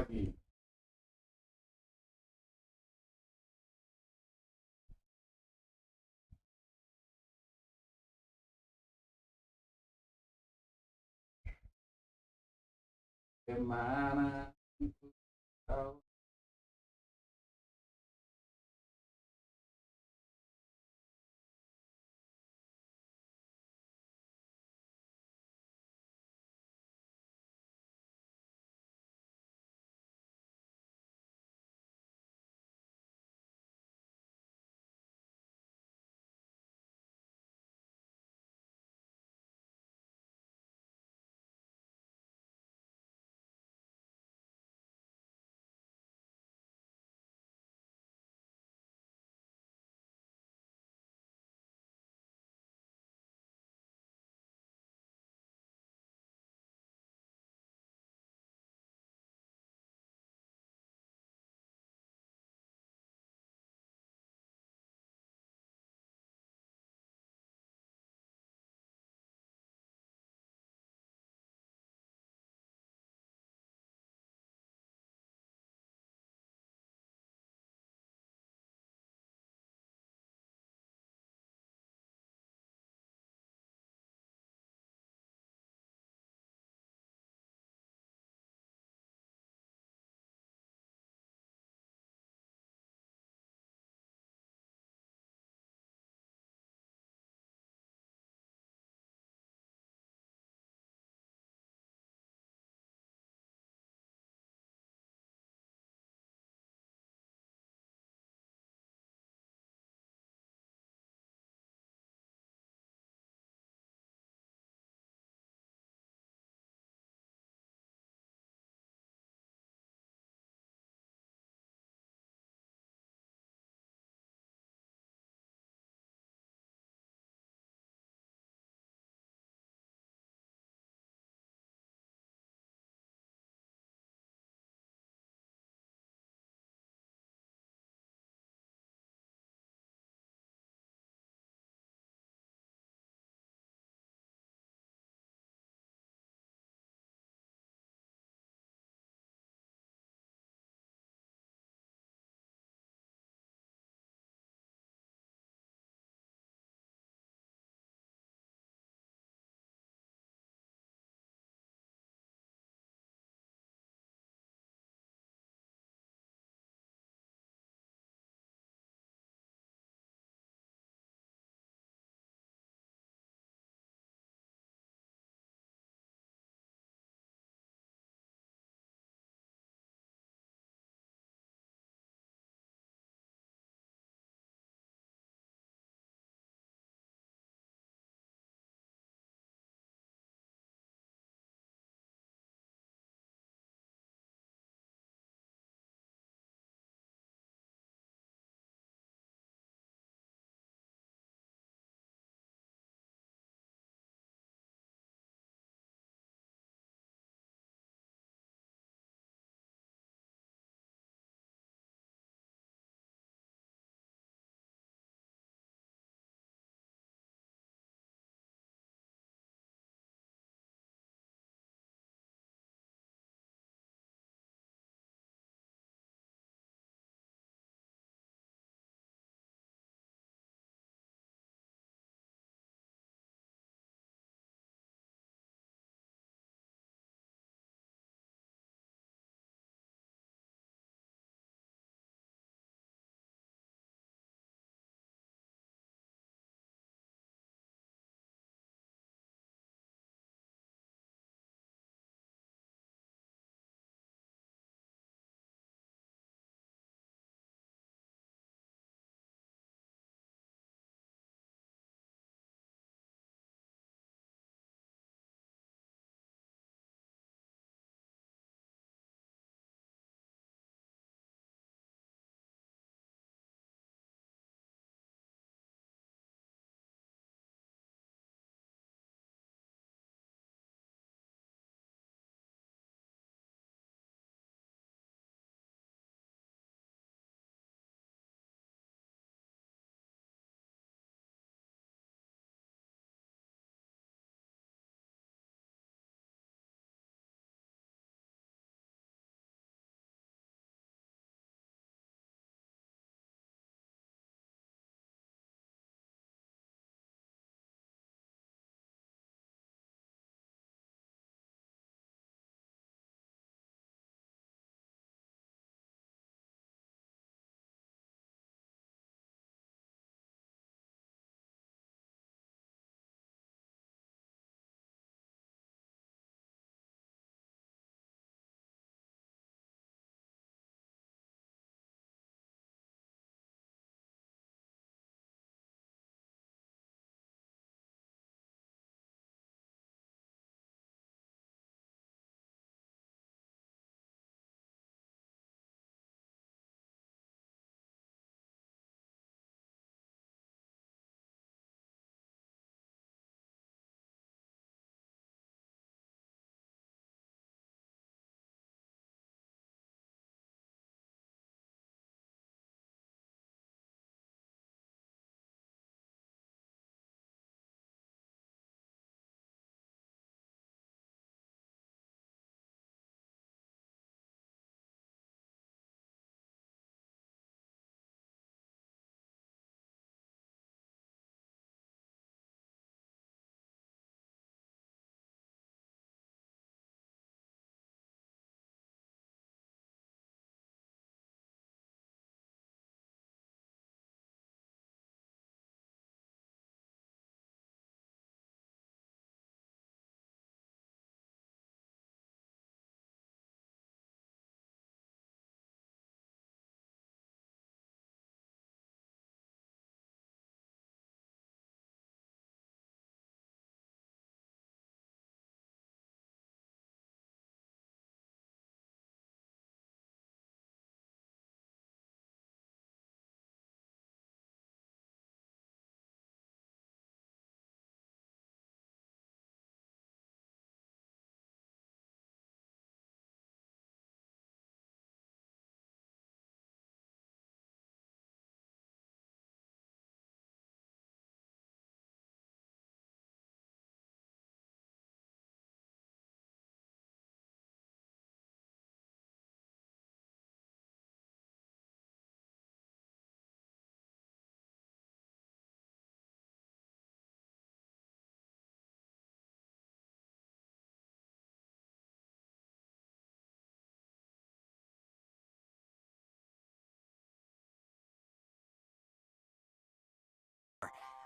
lagi. Gimana tahu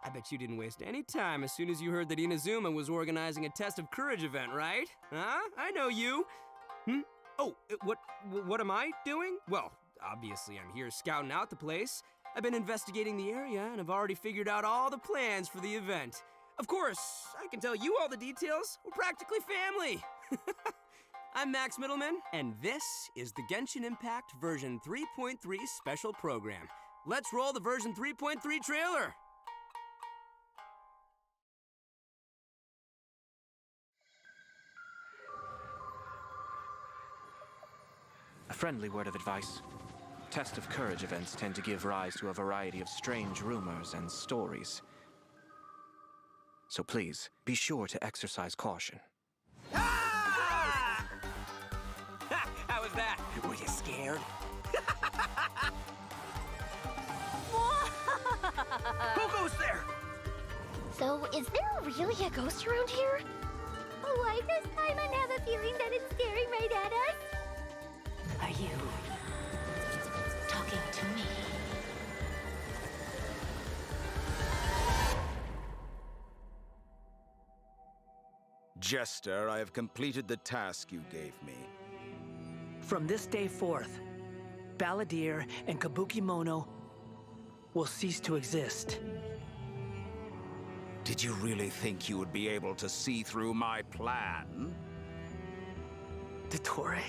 I bet you didn't waste any time as soon as you heard that Inazuma was organizing a test of courage event, right? Huh? I know you. Oh, what am I doing? Well, obviously I'm here scouting out the place. I've been investigating the area and have already figured out all the plans for the event. Of course, I can tell you all the details. We're practically family. I'm Max Middleman, and this is the Genshin Impact version 3.3 special program. Let's roll the version 3.3 trailer. A friendly word of advice. Test of courage events tend to give rise to a variety of strange rumors and stories. So please, be sure to exercise caution. Ah! How was that? Were you scared? Who goes there? So, is there really a ghost around here? Why does Paimon have a feeling that it's staring right at us? Are you talking to me? Jester, I have completed the task you gave me. From this day forth, Balladeer and Kabukimono will cease to exist. Did you really think you would be able to see through my plan? Dottore.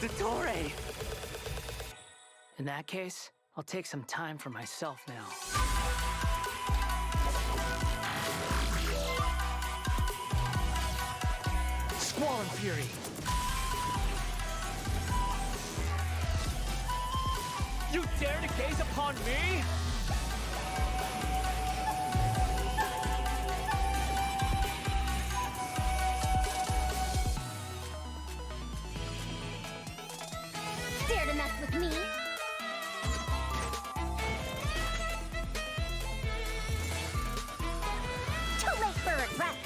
Dottore! In that case, I'll take some time for myself now. Squall and Fury! You dare to gaze upon me? Dare to mess with me? Too late for regret.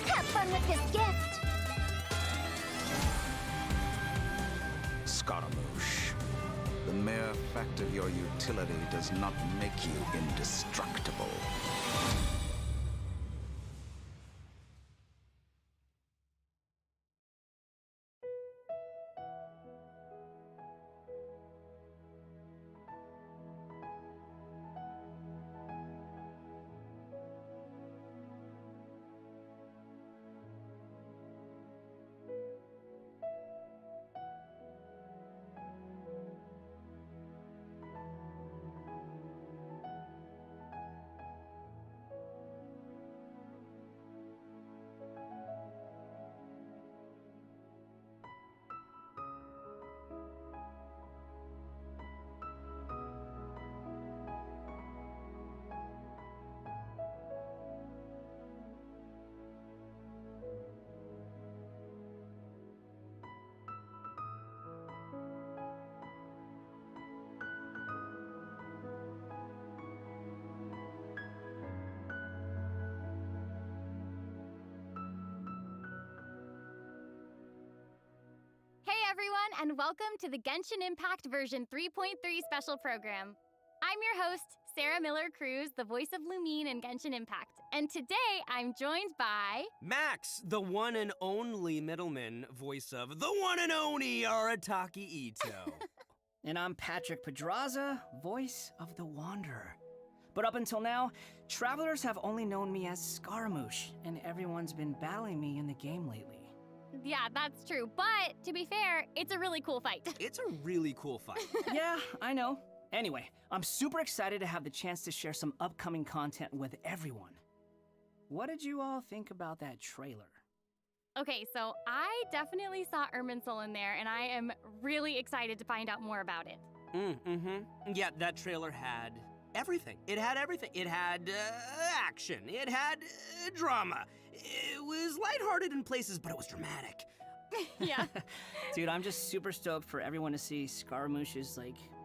Have fun with this gift. Scaramouche, the mere fact of your utility does not make you indestructible. Hey everyone, and welcome to the Genshin Impact version 3.3 special program. I'm your host, Sarah Miller-Cruz, the voice of Lumine in Genshin Impact. And today I'm joined by... Max, the one and only Middleman, voice of the one and only Arataki Ito. And I'm Patrick Pedraza, voice of the Wanderer. But up until now, travelers have only known me as Scaramouche, and everyone's been battling me in the game lately. Yeah, that's true. But to be fair, it's a really cool fight. It's a really cool fight. Yeah, I know. Anyway, I'm super excited to have the chance to share some upcoming content with everyone. What did you all think about that trailer? Okay, so I definitely saw Irminsul in there, and I am really excited to find out more about it. Yeah, that trailer had everything. It had everything. It had action. It had drama. It was lighthearted in places, but it was dramatic. Yeah. Dude, I'm just super stoked for everyone to see Scaramouche's,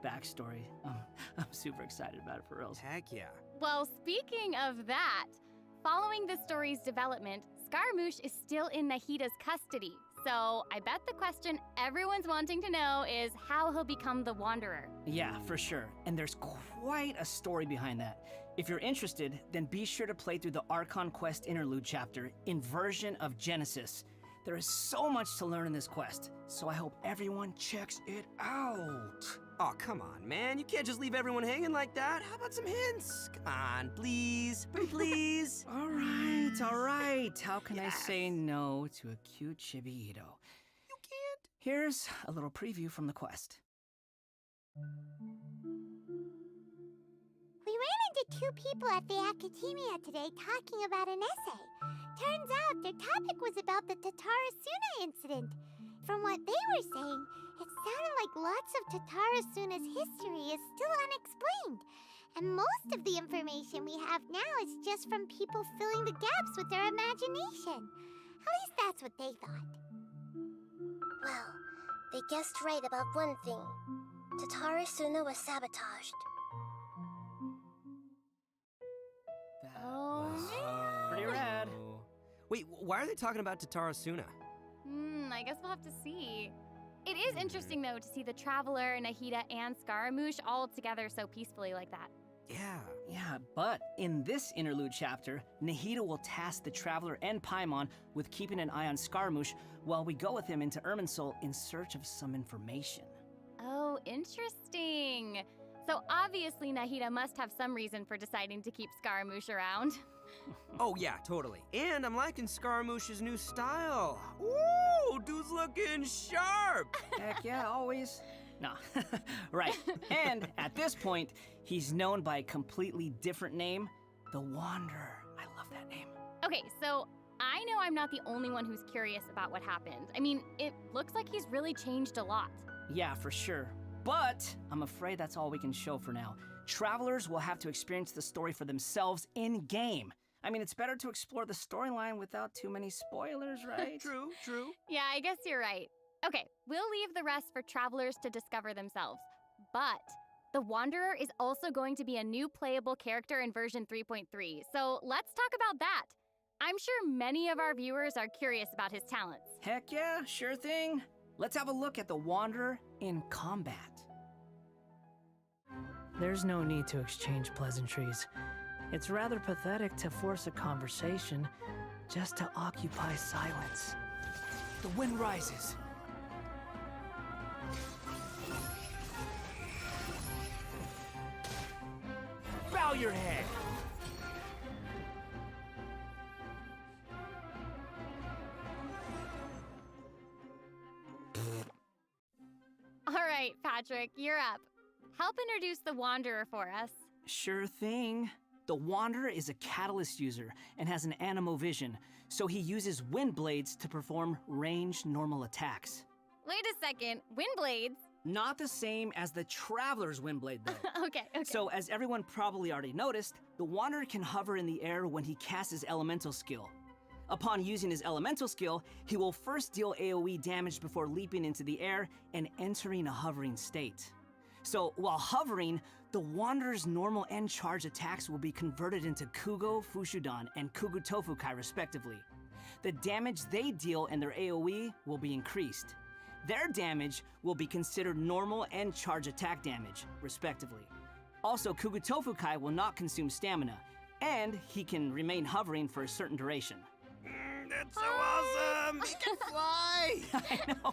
backstory. I'm super excited about it, for reals. Heck yeah. Well, speaking of that, following the story's development, Scaramouche is still in Nahida's custody. So I bet the question everyone's wanting to know is how he'll become the Wanderer. Yeah, for sure. And there's quite a story behind that. If you're interested, then be sure to play through the Archon Quest interlude chapter, Inversion of Genesis. There is so much to learn in this quest, so I hope everyone checks it out. Oh, come on, man. You can't just leave everyone hanging like that. How about some hints? Come on, please. Please. All right. How can I Yes. say no to a cute chibi-ito? You can't. Here's a little preview from the quest. We ran into two people at the academia today talking about an essay. Turns out their topic was about the Tatarasuna incident. From what they were saying, it sounded like lots of Tatarasuna's history is still unexplained. And most of the information we have now is just from people filling the gaps with their imagination. At least that's what they thought. Well, they guessed right about one thing. Tatarasuna was sabotaged. That Oh, was man. pretty rad. Wait, why are they talking about Tatarasuna? I guess we'll have to see. It is interesting, though, to see the Traveler, Nahida, and Scaramouche all together so peacefully like that. Yeah, but in this interlude chapter, Nahida will task the Traveler and Paimon with keeping an eye on Scaramouche while we go with him into Irminsul in search of some information. Oh, interesting. So obviously Nahida must have some reason for deciding to keep Scaramouche around. Oh, yeah, totally. And I'm liking Scaramouche's new style. Ooh, dude's looking sharp. Heck yeah, always. Nah, right. And at this point, he's known by a completely different name, the Wanderer. I love that name. Okay, so I know I'm not the only one who's curious about what happened. I mean, it looks like he's really changed a lot. Yeah, for sure. But I'm afraid that's all we can show for now. Travelers will have to experience the story for themselves in-game. I mean, it's better to explore the storyline without too many spoilers, right? True. Yeah, I guess you're right. Okay, we'll leave the rest for travelers to discover themselves. But the Wanderer is also going to be a new playable character in version 3.3, so let's talk about that. I'm sure many of our viewers are curious about his talents. Heck yeah, sure thing. Let's have a look at the Wanderer in combat. There's no need to exchange pleasantries. It's rather pathetic to force a conversation just to occupy silence. The wind rises. Bow your head. All right, Patrick, you're up. Help introduce the Wanderer for us. Sure thing. The Wanderer is a catalyst user and has an animo vision, so he uses wind blades to perform ranged normal attacks. Wait a second, wind blades? Not the same as the Traveler's Windblade, though. Okay. So, as everyone probably already noticed, the Wanderer can hover in the air when he casts his elemental skill. Upon using his elemental skill, he will first deal AoE damage before leaping into the air and entering a hovering state. So, while hovering, the Wanderer's normal and charge attacks will be converted into Kugo Fushudan and Kugu Tofukai, respectively. The damage they deal and their AoE will be increased. Their damage will be considered normal and charge attack damage, respectively. Also, Kugu Tofukai will not consume stamina, and he can remain hovering for a certain duration. That's so awesome. He can fly.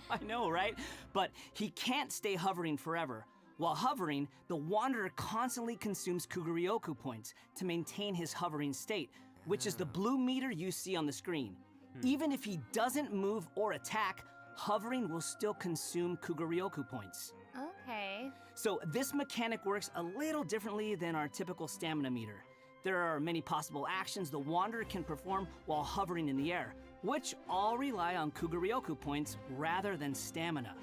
I know, right? But he can't stay hovering forever. While hovering, the Wanderer constantly consumes Kuguryoku points to maintain his hovering state, which is the blue meter you see on the screen. Even if he doesn't move or attack, hovering will still consume Kuguryoku points. Okay. So this mechanic works a little differently than our typical stamina meter. There are many possible actions the Wanderer can perform while hovering in the air, which all rely on Kuguryoku points rather than stamina.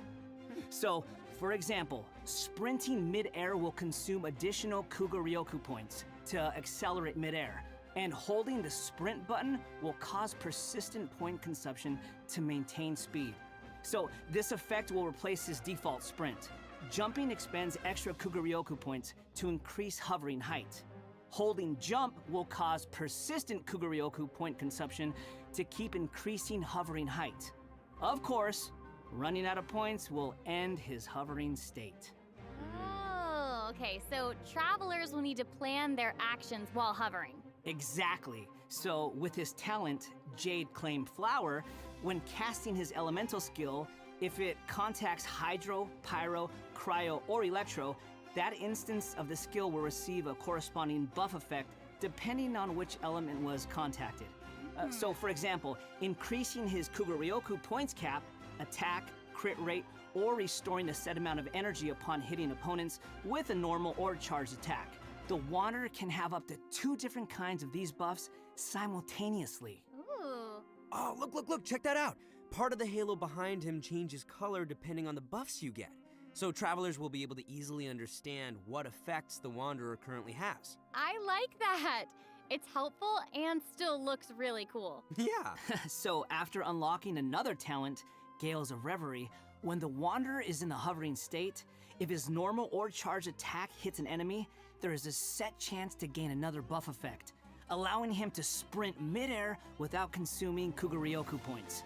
So, for example, sprinting mid-air will consume additional Kuguryoku points to accelerate mid-air, and holding the sprint button will cause persistent point consumption to maintain speed. So this effect will replace his default sprint. Jumping expends extra Kuguryoku points to increase hovering height. Holding jump will cause persistent Kuguryoku point consumption to keep increasing hovering height. Of course, running out of points will end his hovering state. Oh, okay, so travelers will need to plan their actions while hovering. Exactly. So, with his talent, Jade Claim Flower, when casting his elemental skill, if it contacts Hydro, Pyro, Cryo, or Electro, that instance of the skill will receive a corresponding buff effect depending on which element was contacted. So, for example, increasing his Kuguryoku points cap, attack, crit rate, or restoring the set amount of energy upon hitting opponents with a normal or charged attack. The Wanderer can have up to 2 different kinds of these buffs simultaneously. Ooh. Oh, look, check that out. Part of the halo behind him changes color depending on the buffs you get. So travelers will be able to easily understand what effects the Wanderer currently has. I like that. It's helpful and still looks really cool. Yeah. So, after unlocking another talent, Gales of Reverie, when the Wanderer is in the hovering state, if his normal or charged attack hits an enemy, there is a set chance to gain another buff effect, allowing him to sprint midair without consuming Kuguryoku points.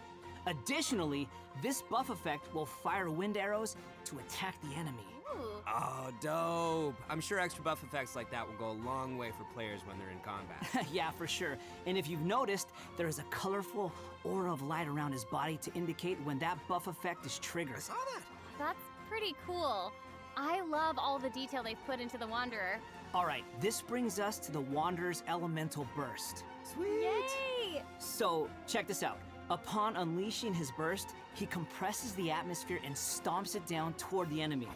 Additionally, this buff effect will fire wind arrows to attack the enemy. Ooh. Oh, dope. I'm sure extra buff effects like that will go a long way for players when they're in combat. Yeah, for sure. And if you've noticed, there is a colorful aura of light around his body to indicate when that buff effect is triggered. I saw that. That's pretty cool. I love all the detail they've put into the Wanderer. All right, this brings us to the Wanderer's elemental burst. Sweet. Yay! So, check this out. Upon unleashing his burst, he compresses the atmosphere and stomps it down toward the enemy.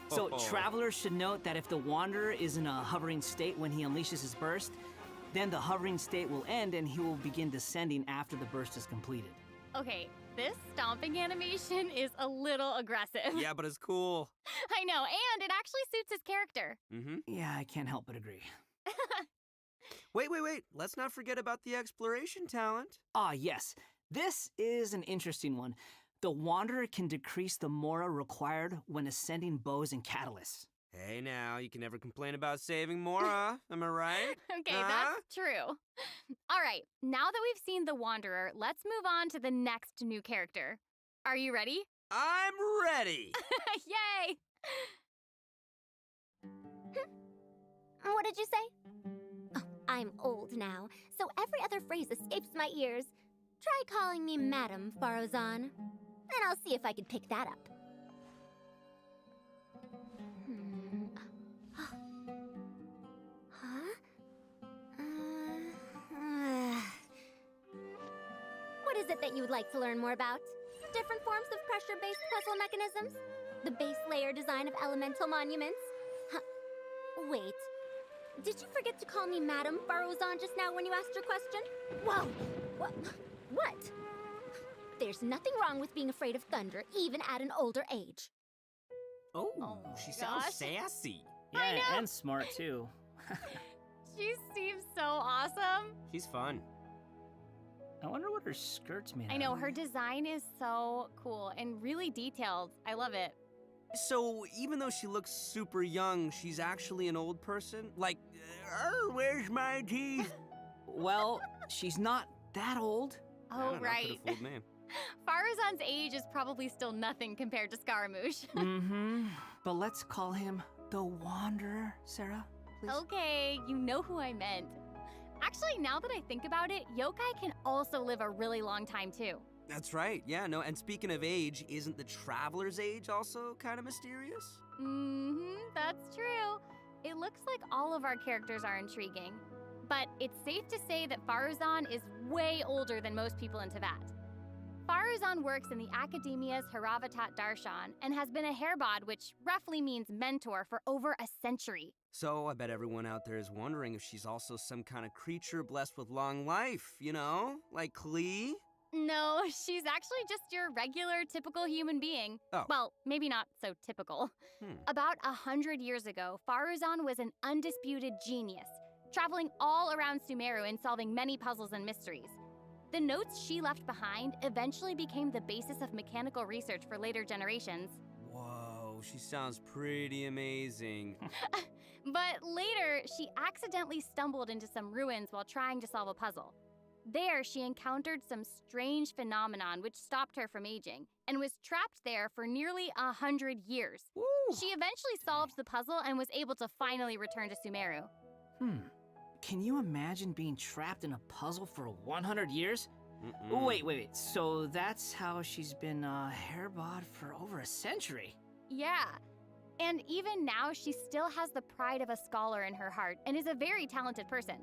So, travelers should note that if the Wanderer is in a hovering state when he unleashes his burst, then the hovering state will end and he will begin descending after the burst is completed. Okay, this stomping animation is a little aggressive. Yeah, but it's cool. I know, and it actually suits his character. Mm-hmm. Yeah, I can't help but agree. Wait. Let's not forget about the exploration talent. Ah, yes. This is an interesting one. The Wanderer can decrease the mora required when ascending bows and catalysts. Hey now, you can never complain about saving Mora, am I right? Okay, Huh? that's true. All right, now that we've seen the Wanderer, let's move on to the next new character. Are you ready? I'm ready! Yay! What did you say? Oh, I'm old now, so every other phrase escapes my ears. Try calling me Madam Farozan, and I'll see if I can pick that up. Huh? What is it that you would like to learn more about? Different forms of pressure-based puzzle mechanisms? The base layer design of elemental monuments? Huh. Wait. Did you forget to call me Madam Farozan just now when you asked your question? Whoa! What? There's nothing wrong with being afraid of thunder, even at an older age. Oh, my she sounds gosh. sassy. Yeah, know. and smart too. She seems so awesome. She's fun. I wonder what her skirt's made I out know, of. her design is so cool and really detailed. I love it. So, even though she looks super young, she's actually an old person? Like, where's my teeth? Well, she's not that old. I Oh, don't know, right. could've fooled me. Farazan's age is probably still nothing compared to Scaramouche. Mm-hmm. But let's call him the Wanderer, Sarah, please. Okay, you know who I meant. Actually, now that I think about it, yokai can also live a really long time too. That's right, yeah, no, and speaking of age, isn't the Traveler's age also kind of mysterious? Mm-hmm, that's true. It looks like all of our characters are intriguing. But it's safe to say that Faruzan is way older than most people in Teyvat. Faruzan works in the Academia's Haravatat Darshan and has been a Hairbod, which roughly means mentor, for over a century. So, I bet everyone out there is wondering if she's also some kind of creature blessed with long life, you know? Like Klee? No, she's actually just your regular, typical human being. Oh. Well, maybe not so typical. About 100 years ago, Faruzan was an undisputed genius, traveling all around Sumeru and solving many puzzles and mysteries. The notes she left behind eventually became the basis of mechanical research for later generations. Whoa, she sounds pretty amazing. But later, she accidentally stumbled into some ruins while trying to solve a puzzle. There, she encountered some strange phenomenon which stopped her from aging, and was trapped there for nearly 100 years. Woo! She eventually solved the puzzle and was able to finally return to Sumeru. Can you imagine being trapped in a puzzle for 100 years? Mm-mm. Wait. So that's how she's been hairbod for over a century. Yeah. And even now, she still has the pride of a scholar in her heart and is a very talented person.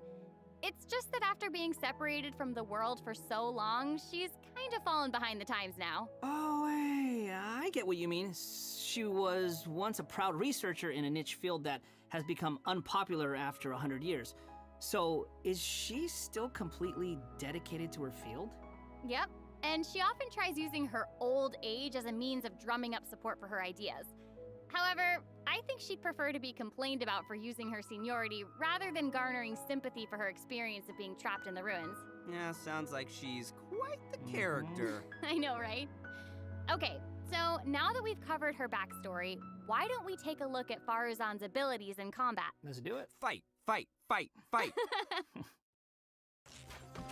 It's just that after being separated from the world for so long, she's kind of fallen behind the times now. Oh, hey, I get what you mean. She was once a proud researcher in a niche field that has become unpopular after 100 years. So, is she still completely dedicated to her field? Yep. And she often tries using her old age as a means of drumming up support for her ideas. However, I think she'd prefer to be complained about for using her seniority rather than garnering sympathy for her experience of being trapped in the ruins. Yeah, sounds like she's quite the character. I know, right? Okay, so now that we've covered her backstory, why don't we take a look at Faruzan's abilities in combat? Let's do it. Fight, fight, fight, fight.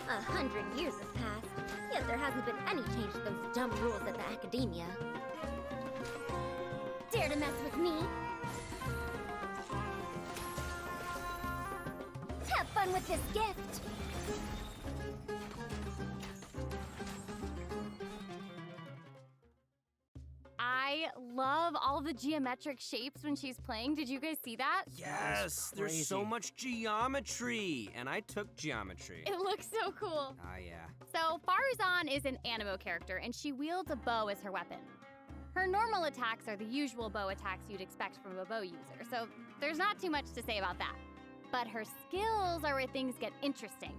100 years have passed, yet there hasn't been any change to those dumb rules at the academia. Dare to mess with me? Have fun with this gift! I love all the geometric shapes when she's playing. Did you guys see that? Yes, there's so crazy. much geometry. And I took geometry. It looks so cool. Ah, yeah. So, Faruzan is an animo character, and she wields a bow as her weapon. Her normal attacks are the usual bow attacks you'd expect from a bow user, so there's not too much to say about that. But her skills are where things get interesting.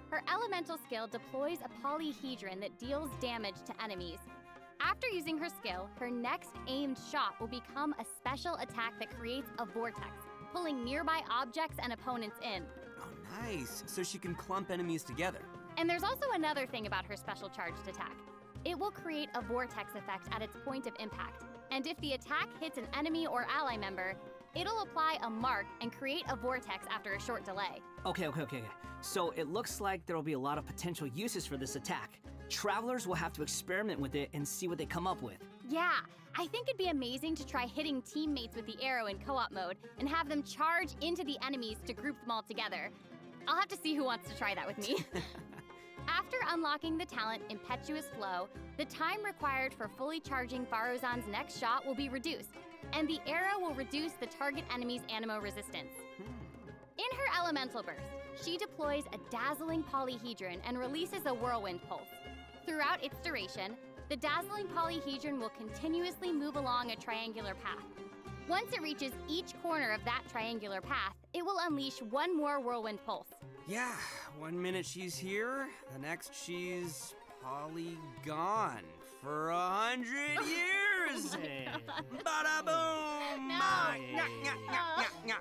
Her elemental skill deploys a polyhedron that deals damage to enemies. After using her skill, her next aimed shot will become a special attack that creates a vortex, pulling nearby objects and opponents in. Oh, nice. So she can clump enemies together. And there's also another thing about her special charged attack. It will create a vortex effect at its point of impact, and if the attack hits an enemy or ally member, it'll apply a mark and create a vortex after a short delay. Okay. So it looks like there will be a lot of potential uses for this attack. Travelers will have to experiment with it and see what they come up with. Yeah, I think it'd be amazing to try hitting teammates with the arrow in co-op mode and have them charge into the enemies to group them all together. I'll have to see who wants to try that with me. After unlocking the talent Impetuous Flow, the time required for fully charging Faruzan's next shot will be reduced, and the arrow will reduce the target enemy's animo resistance. In her elemental burst, she deploys a dazzling polyhedron and releases a whirlwind pulse. Throughout its duration, the dazzling polyhedron will continuously move along a triangular path. Once it reaches each corner of that triangular path, it will unleash one more whirlwind pulse. Yeah, 1 minute she's here, the next she's gone for 100 years. Hey. Bada boom! No. Nyah, nyah, nyah, nyah,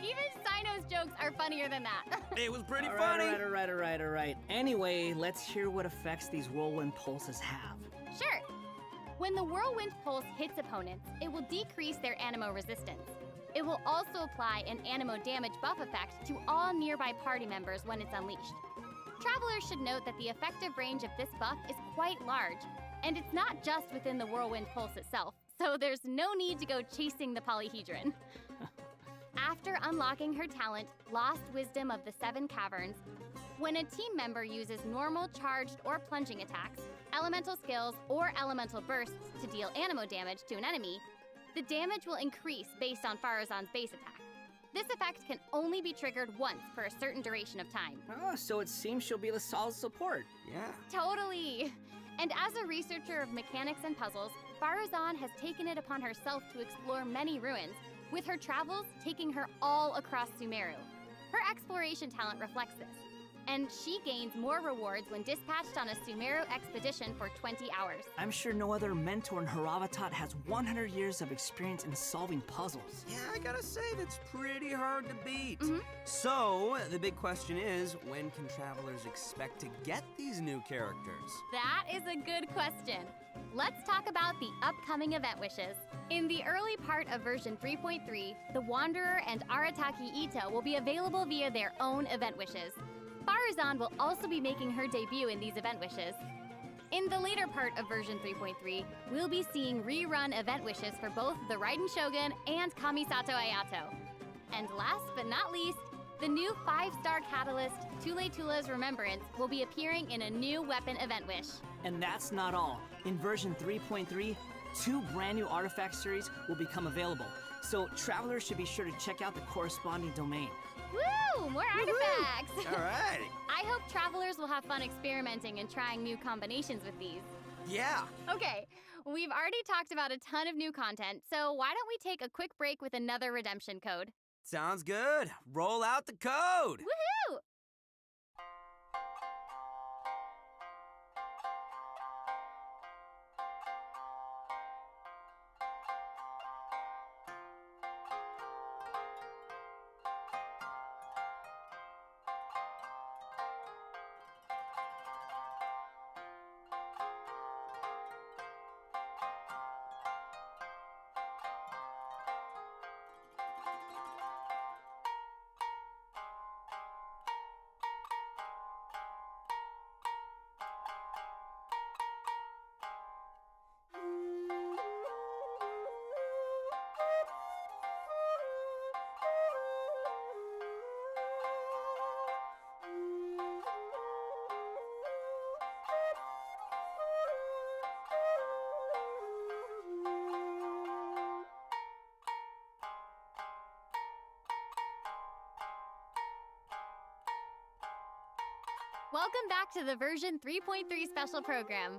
Even Sino's jokes are funnier than that. nyah. It was pretty All funny. right. Anyway, let's hear what effects these whirlwind pulses have. Sure. When the whirlwind pulse hits opponents, it will decrease their animo resistance. It will also apply an animo damage buff effect to all nearby party members when it's unleashed. Travelers should note that the effective range of this buff is quite large, and it's not just within the whirlwind pulse itself, so there's no need to go chasing the polyhedron. After unlocking her talent, Lost Wisdom of the Seven Caverns, when a team member uses normal, charged, or plunging attacks, elemental skills, or elemental bursts to deal animo damage to an enemy, the damage will increase based on Faruzan's base attack. This effect can only be triggered once for a certain duration of time. Oh, so it seems she'll be the solid support. Yeah. Totally! And as a researcher of mechanics and puzzles, Faruzan has taken it upon herself to explore many ruins, with her travels taking her all across Sumeru. Her exploration talent reflects this, and she gains more rewards when dispatched on a Sumeru expedition for 20 hours. I'm sure no other mentor in Haravatat has 100 years of experience in solving puzzles. Yeah, I gotta say, that's pretty hard to beat. Mhm. So, the big question is, when can travelers expect to get these new characters? That is a good question. Let's talk about the upcoming event wishes. In the early part of version 3.3, the Wanderer and Arataki Ito will be available via their own event wishes. Farazan will also be making her debut in these event wishes. In the later part of version 3.3, we'll be seeing rerun event wishes for both the Raiden Shogun and Kamisato Ayato. And last but not least, the new 5-star catalyst, Tule Tula's Remembrance, will be appearing in a new weapon event wish. And that's not all. In version 3.3, 2 brand new artifact series will become available. So travelers should be sure to check out the corresponding domain. Woo! More artifacts! All right. I hope travelers will have fun experimenting and trying new combinations with these. Yeah. Okay, we've already talked about a ton of new content, so why don't we take a quick break with another redemption code? Sounds good. Roll out the code. Woohoo! Welcome back to the version 3.3 special program.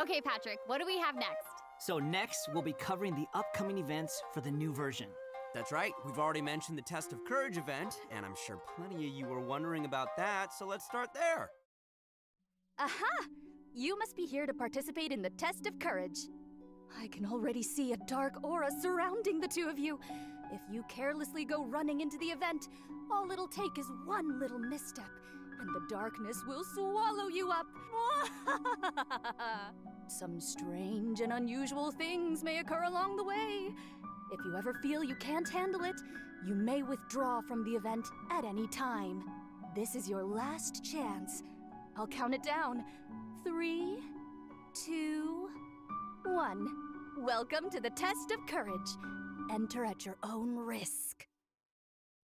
Okay, Patrick, what do we have next? So next, we'll be covering the upcoming events for the new version. That's right. We've already mentioned the Test of Courage event, and I'm sure plenty of you were wondering about that, so let's start there. Aha! You must be here to participate in the Test of Courage. I can already see a dark aura surrounding the two of you. If you carelessly go running into the event, all it'll take is one little misstep, and the darkness will swallow you up. Some strange and unusual things may occur along the way. If you ever feel you can't handle it, you may withdraw from the event at any time. This is your last chance. I'll count it down. 3, 2, 1. Welcome to the Test of Courage. Enter at your own risk.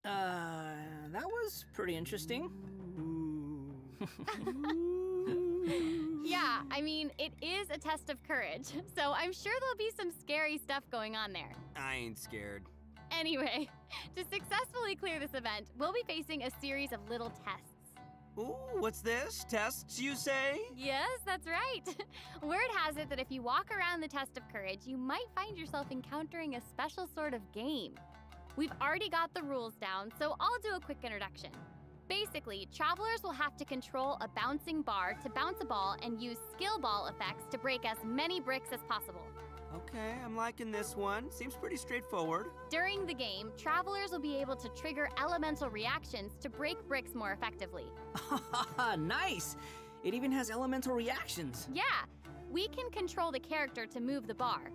That was pretty interesting. Yeah, I mean, it is a test of courage, so I'm sure there'll be some scary stuff going on there. I ain't scared. Anyway, to successfully clear this event, we'll be facing a series of little tests. Ooh, what's this? Tests, you say? Yes, that's right. Word has it that if you walk around the Test of Courage, you might find yourself encountering a special sort of game. We've already got the rules down, so I'll do a quick introduction. Basically, travelers will have to control a bouncing bar to bounce a ball and use skill ball effects to break as many bricks as possible. Okay, I'm liking this one. Seems pretty straightforward. During the game, travelers will be able to trigger elemental reactions to break bricks more effectively. Nice! It even has elemental reactions. Yeah, we can control the character to move the bar.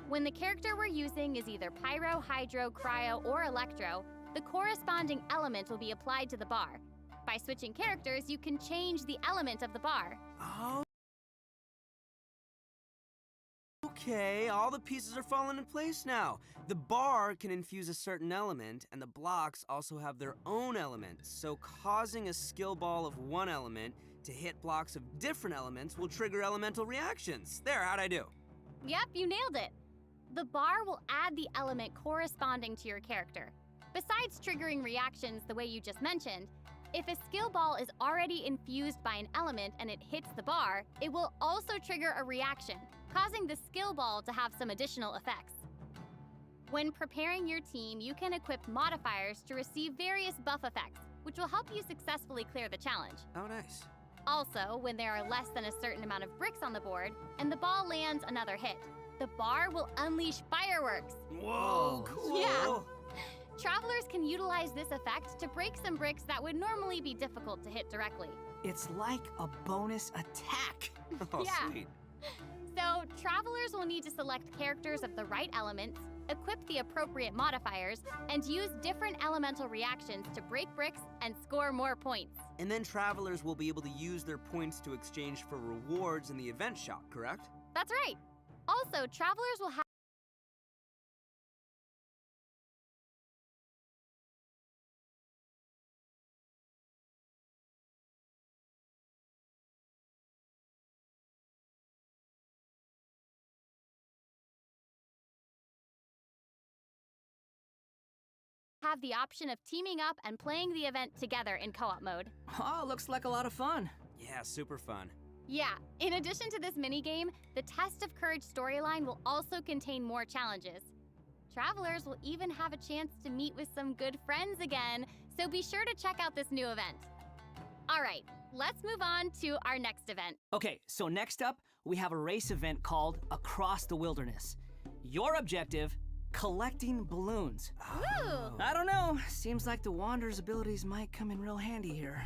When the character we're using is either Pyro, Hydro, Cryo, or Electro, the corresponding element will be applied to the bar. By switching characters, you can change the element of the bar. Oh. Okay, all the pieces are falling in place now. The bar can infuse a certain element, and the blocks also have their own elements, so causing a skill ball of one element to hit blocks of different elements will trigger elemental reactions. There, how'd I do? Yep, you nailed it. The bar will add the element corresponding to your character. Besides triggering reactions the way you just mentioned, if a skill ball is already infused by an element and it hits the bar, it will also trigger a reaction, causing the skill ball to have some additional effects. When preparing your team, you can equip modifiers to receive various buff effects, which will help you successfully clear the challenge. Oh, nice. Also, when there are less than a certain amount of bricks on the board and the ball lands another hit, the bar will unleash fireworks. Whoa, cool. Yeah. Travelers can utilize this effect to break some bricks that would normally be difficult to hit directly. It's like a bonus attack. Oh, Yeah. sweet. So, travelers will need to select characters of the right elements, equip the appropriate modifiers, and use different elemental reactions to break bricks and score more points. And then travelers will be able to use their points to exchange for rewards in the event shop, correct? That's right. Also, travelers will have the option of teaming up and playing the event together in co-op mode. Oh, looks like a lot of fun. Yeah, super fun. Yeah, in addition to this minigame, the Test of Courage storyline will also contain more challenges. Travelers will even have a chance to meet with some good friends again, so be sure to check out this new event. All right, let's move on to our next event. Okay, so next up, we have a race event called Across the Wilderness. Your objective, collecting balloons. Woo! I don't know, seems like the Wanderer's abilities might come in real handy here.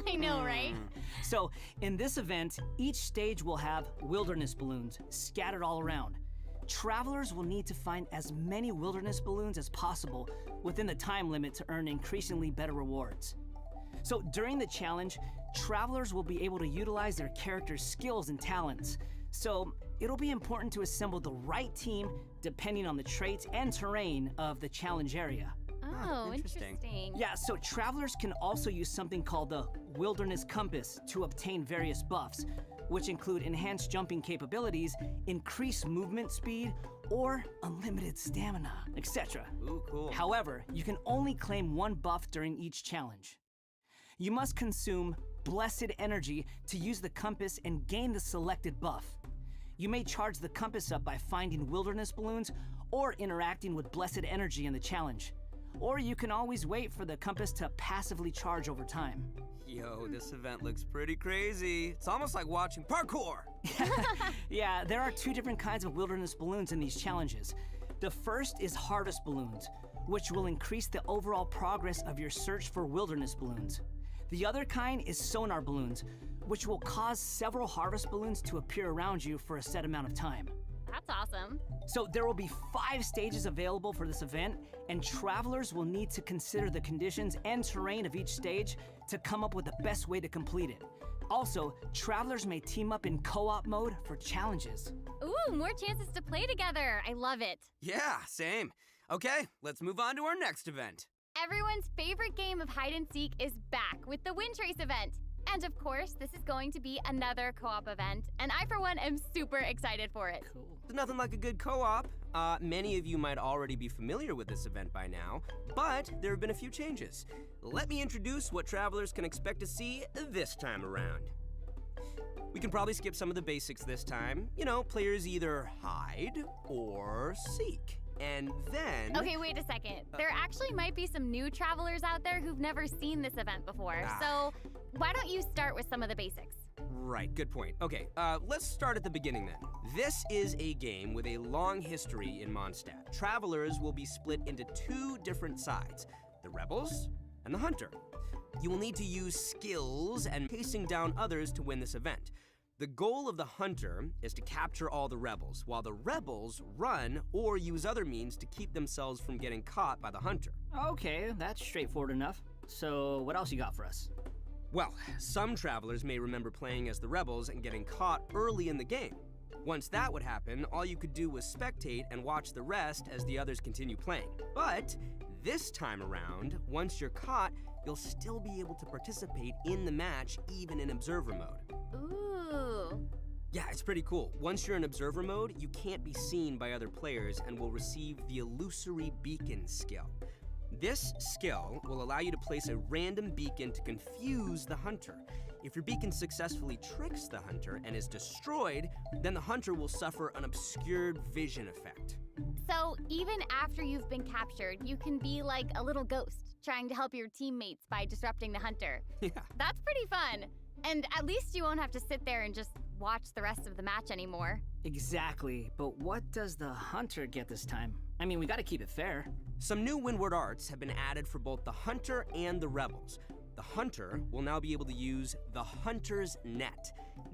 I know, right? So, in this event, each stage will have wilderness balloons scattered all around. Travelers will need to find as many wilderness balloons as possible within the time limit to earn increasingly better rewards. So, during the challenge, travelers will be able to utilize their character's skills and talents. So, it'll be important to assemble the right team depending on the traits and terrain of the challenge area. Oh, interesting. interesting. Yeah, so travelers can also use something called the Wilderness Compass to obtain various buffs, which include enhanced jumping capabilities, increased movement speed, or unlimited stamina, etc. Ooh, cool. However, you can only claim one buff during each challenge. You must consume Blessed Energy to use the compass and gain the selected buff. You may charge the compass up by finding wilderness balloons or interacting with Blessed Energy in the challenge. Or you can always wait for the compass to passively charge over time. Yo, this event looks pretty crazy. It's almost like watching parkour. Yeah, there are two different kinds of wilderness balloons in these challenges. The first is harvest balloons, which will increase the overall progress of your search for wilderness balloons. The other kind is sonar balloons, which will cause several harvest balloons to appear around you for a set amount of time. That's awesome. So there will be 5 stages available for this event, and travelers will need to consider the conditions and terrain of each stage to come up with the best way to complete it. Also, travelers may team up in co-op mode for challenges. Ooh, more chances to play together. I love it. Yeah, same. Okay, let's move on to our next event. Everyone's favorite game of hide and seek is back with the Wind Trace event. And of course, this is going to be another co-op event, and I, for one, am super excited for it. Cool. There's nothing like a good co-op. Many of you might already be familiar with this event by now, but there have been a few changes. Let me introduce what travelers can expect to see this time around. We can probably skip some of the basics this time. You know, players either hide or seek. And then... Okay, wait a second. There actually might be some new travelers out there who've never seen this event before. So why don't you start with some of the basics? Right, good point. Okay, let's start at the beginning then. This is a game with a long history in Mondstadt. Travelers will be split into 2 different sides, the Rebels and the Hunter. You will need to use skills and pacing down others to win this event. The goal of the Hunter is to capture all the Rebels, while the Rebels run or use other means to keep themselves from getting caught by the Hunter. Okay, that's straightforward enough. So what else you got for us? Well, some travelers may remember playing as the Rebels and getting caught early in the game. Once that would happen, all you could do was spectate and watch the rest as the others continue playing. But this time around, once you're caught, you'll still be able to participate in the match even in observer mode. Ooh. Yeah, it's pretty cool. Once you're in observer mode, you can't be seen by other players and will receive the Illusory Beacon skill. This skill will allow you to place a random beacon to confuse the Hunter. If your beacon successfully tricks the Hunter and is destroyed, then the Hunter will suffer an obscured vision effect. So even after you've been captured, you can be like a little ghost, trying to help your teammates by disrupting the Hunter. Yeah. That's pretty fun. And at least you won't have to sit there and just watch the rest of the match anymore. Exactly, but what does the Hunter get this time? I mean, we gotta keep it fair. Some new Windward arts have been added for both the Hunter and the Rebels. The Hunter will now be able to use the Hunter's Net.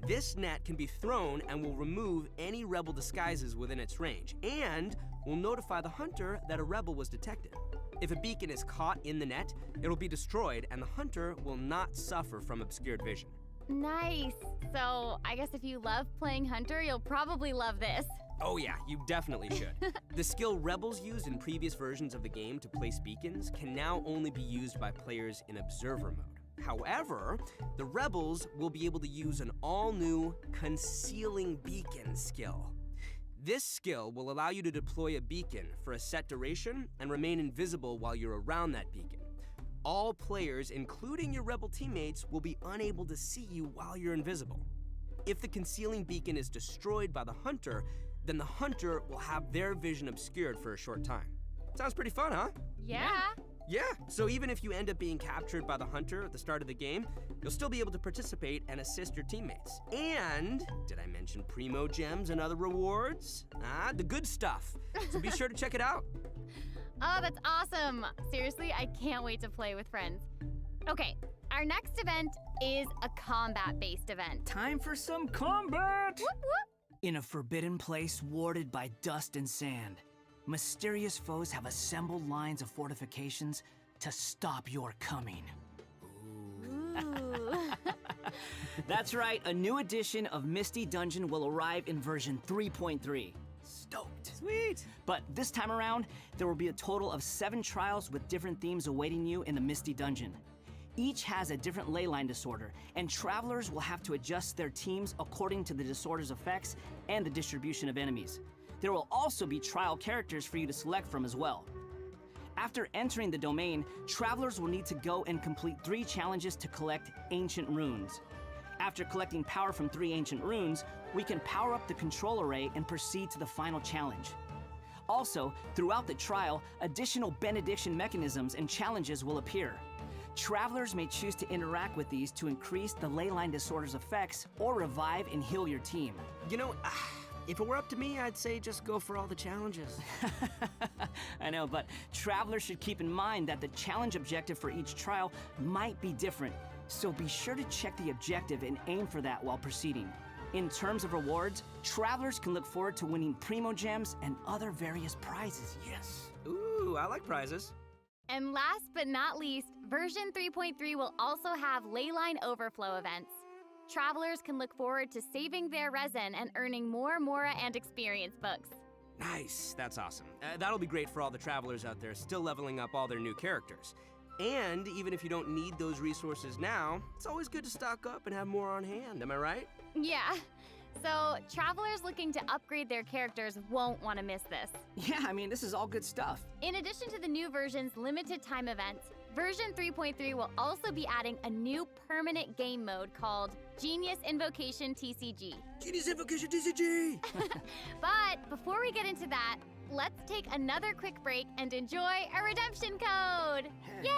This net can be thrown and will remove any Rebel disguises within its range, and will notify the hunter that a rebel was detected. If a beacon is caught in the net, it'll be destroyed and the hunter will not suffer from obscured vision. Nice. So I guess if you love playing Hunter, you'll probably love this. Oh yeah, you definitely should. The skill rebels used in previous versions of the game to place beacons can now only be used by players in observer mode. However, the rebels will be able to use an all-new concealing beacon skill. This skill will allow you to deploy a beacon for a set duration and remain invisible while you're around that beacon. All players, including your rebel teammates, will be unable to see you while you're invisible. If the concealing beacon is destroyed by the hunter, then the hunter will have their vision obscured for a short time. Sounds pretty fun, huh? Yeah. Yeah, so even if you end up being captured by the hunter at the start of the game, you'll still be able to participate and assist your teammates. And, did I mention Primo Gems and other rewards? The good stuff. So be sure to check it out. Oh, that's awesome. Seriously, I can't wait to play with friends. Okay, our next event is a combat-based event. Time for some combat! Whoop, whoop. In a forbidden place warded by dust and sand, mysterious foes have assembled lines of fortifications to stop your coming. Ooh. That's right, a new edition of Misty Dungeon will arrive in version 3.3. Stoked. Sweet. But this time around, there will be a total of 7 trials with different themes awaiting you in the Misty Dungeon. Each has a different leyline disorder, and travelers will have to adjust their teams according to the disorder's effects and the distribution of enemies. There will also be trial characters for you to select from as well. After entering the domain, travelers will need to go and complete 3 challenges to collect ancient runes. After collecting power from 3 ancient runes, we can power up the control array and proceed to the final challenge. Also, throughout the trial, additional benediction mechanisms and challenges will appear. Travelers may choose to interact with these to increase the leyline disorder's effects or revive and heal your team. You know, if it were up to me, I'd say just go for all the challenges. I know, but travelers should keep in mind that the challenge objective for each trial might be different, so be sure to check the objective and aim for that while proceeding. In terms of rewards, travelers can look forward to winning Primo Gems and other various prizes. Yes. Ooh, I like prizes. And last but not least, version 3.3 will also have leyline overflow events. Travelers can look forward to saving their resin and earning more Mora and experience books. Nice, that's awesome. That'll be great for all the travelers out there still leveling up all their new characters. And even if you don't need those resources now, it's always good to stock up and have more on hand, am I right? Yeah. So, travelers looking to upgrade their characters won't want to miss this. Yeah, I mean, this is all good stuff. In addition to the new version's limited time events, version 3.3 will also be adding a new permanent game mode called Genius Invocation TCG. Genius Invocation TCG! But before we get into that, let's take another quick break and enjoy a redemption code! Heck Yay!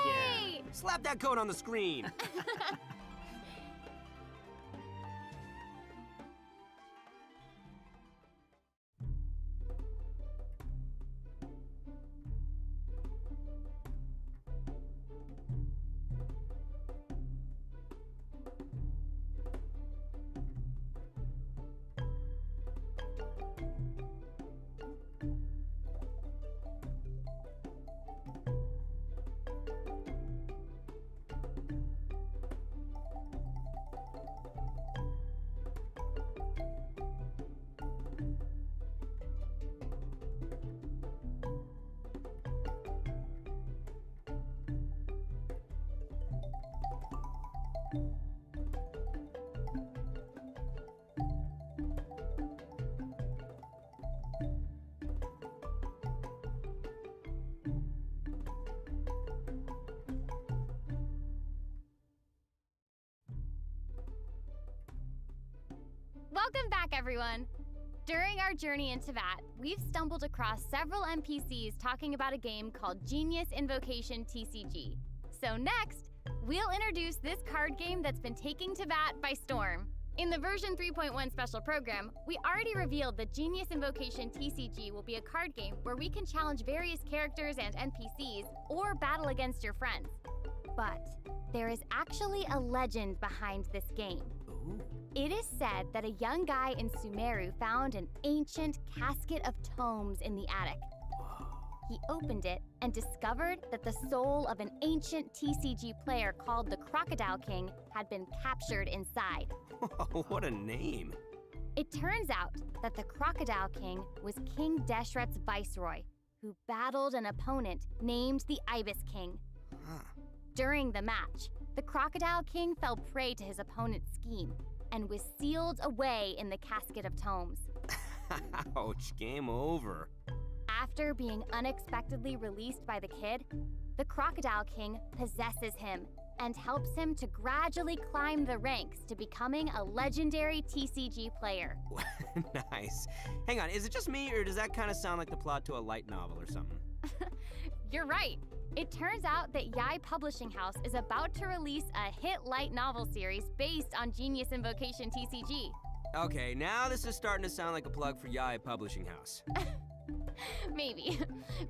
yeah. Slap that code on the screen! Welcome back, everyone! During our journey into VAT, we've stumbled across several NPCs talking about a game called Genius Invocation TCG. So next, we'll introduce this card game that's been taking to VAT by storm. In the version 3.1 special program, we already revealed that Genius Invocation TCG will be a card game where we can challenge various characters and NPCs or battle against your friends. But there is actually a legend behind this game. Ooh. It is said that a young guy in Sumeru found an ancient casket of tomes in the attic. he opened it and discovered that the soul of an ancient TCG player called the Crocodile King had been captured inside. What a name. It turns out that the Crocodile King was King Deshret's viceroy, who battled an opponent named the Ibis King. Huh. During the match, the Crocodile King fell prey to his opponent's scheme and was sealed away in the Casket of Tomes. Ouch, game over. After being unexpectedly released by the kid, the Crocodile King possesses him and helps him to gradually climb the ranks to becoming a legendary TCG player. Nice. Hang on, is it just me, or does that kind of sound like the plot to a light novel or something? You're right. It turns out that Yai Publishing House is about to release a hit light novel series based on Genius Invocation TCG. Okay, now this is starting to sound like a plug for Yai Publishing House. Maybe.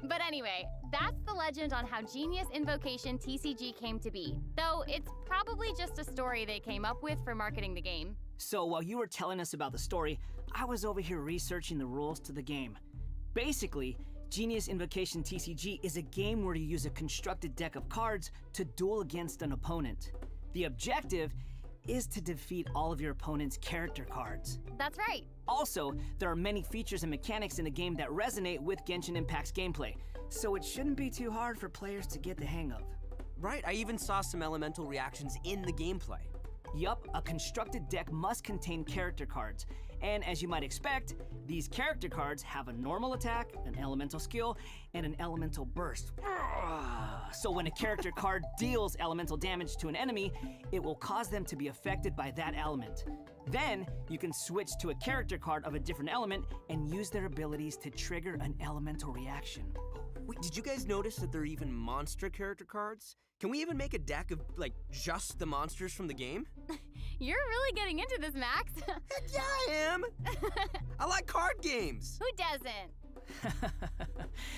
But anyway, that's the legend on how Genius Invocation TCG came to be, though it's probably just a story they came up with for marketing the game. So while you were telling us about the story, I was over here researching the rules to the game. Basically, Genius Invocation TCG is a game where you use a constructed deck of cards to duel against an opponent. The objective is to defeat all of your opponent's character cards. That's right. Also, there are many features and mechanics in the game that resonate with Genshin Impact's gameplay, so it shouldn't be too hard for players to get the hang of. Right, I even saw some elemental reactions in the gameplay. Yup, a constructed deck must contain character cards. And as you might expect, these character cards have a normal attack, an elemental skill, and an elemental burst. So when a character card deals elemental damage to an enemy, it will cause them to be affected by that element. Then, you can switch to a character card of a different element and use their abilities to trigger an elemental reaction. Wait, did you guys notice that there are even monster character cards? Can we even make a deck of, like, just the monsters from the game? You're really getting into this, Max. Heck yeah, I am! I like card games! Who doesn't?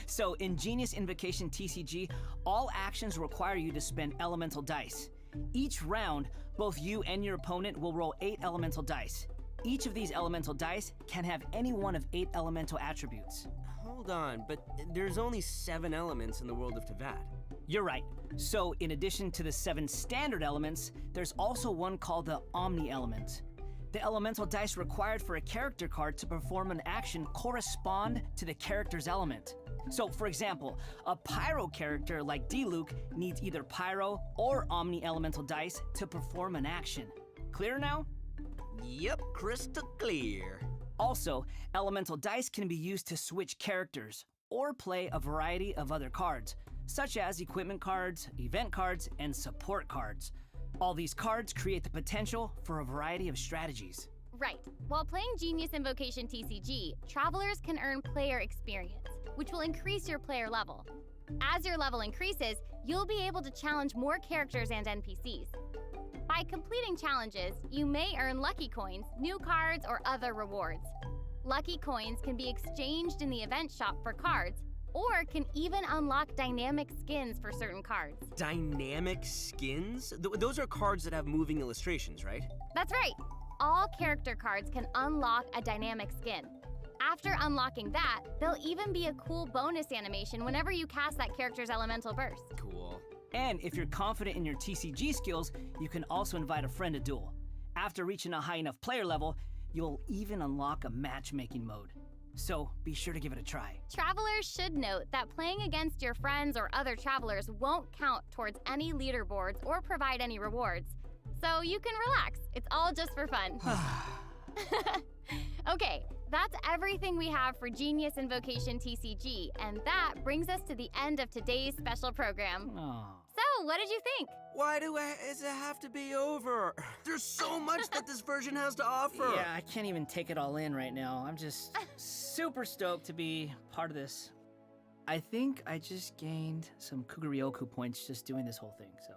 So in Genius Invocation TCG, all actions require you to spend elemental dice. Each round, both you and your opponent will roll 8 elemental dice. Each of these elemental dice can have any one of 8 elemental attributes. Hold on, but there's only 7 elements in the world of Teyvat. You're right. So in addition to the 7 standard elements, there's also one called the Omni element. The elemental dice required for a character card to perform an action correspond to the character's element. So for example, a Pyro character like Diluc needs either Pyro or Omni elemental dice to perform an action. Clear now? Yep, crystal clear. Also, elemental dice can be used to switch characters or play a variety of other cards, such as equipment cards, event cards, and support cards. All these cards create the potential for a variety of strategies. Right. While playing Genius Invocation TCG, travelers can earn player experience, which will increase your player level. As your level increases, you'll be able to challenge more characters and NPCs. By completing challenges, you may earn lucky coins, new cards, or other rewards. Lucky coins can be exchanged in the event shop for cards, or can even unlock dynamic skins for certain cards. Dynamic skins? Those are cards that have moving illustrations, right? That's right. All character cards can unlock a dynamic skin. After unlocking that, there'll even be a cool bonus animation whenever you cast that character's elemental burst. Cool. And if you're confident in your TCG skills, you can also invite a friend to duel. After reaching a high enough player level, you'll even unlock a matchmaking mode. So be sure to give it a try. Travelers should note that playing against your friends or other travelers won't count towards any leaderboards or provide any rewards. So you can relax. It's all just for fun. Okay, that's everything we have for Genius Invocation TCG, and that brings us to the end of today's special program. Aww. So, what did you think? Why does it have to be over? There's so much that this version has to offer. Yeah, I can't even take it all in right now. I'm just super stoked to be part of this. I think I just gained some Kuguryoku points just doing this whole thing, so.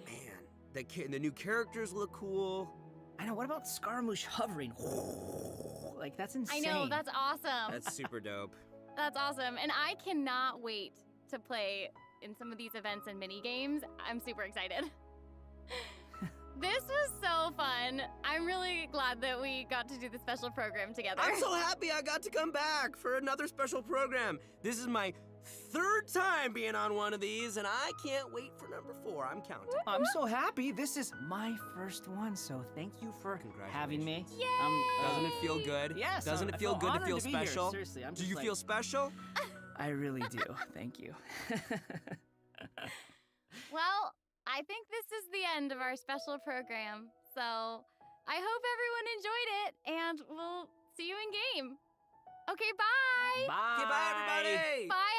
Man, the new characters look cool. I know, what about Scaramouche hovering? Like, that's insane. I know, that's awesome. That's super dope. That's awesome, and I cannot wait to play in some of these events and mini games. I'm super excited. This was so fun. I'm really glad that we got to do the special program together. I'm so happy I got to come back for another special program. This is my third time being on one of these, and I can't wait for number 4. I'm counting. I'm so happy. This is my first one, so thank you for having me. Yay! Doesn't it feel good? Yes. Doesn't it I feel good to honored feel be here. special? Seriously, I'm Do just you like- feel special? I really do. Thank you. Well, I think this is the end of our special program. So I hope everyone enjoyed it, and we'll see you in game. Okay, bye. Bye. Okay, bye, everybody. Bye,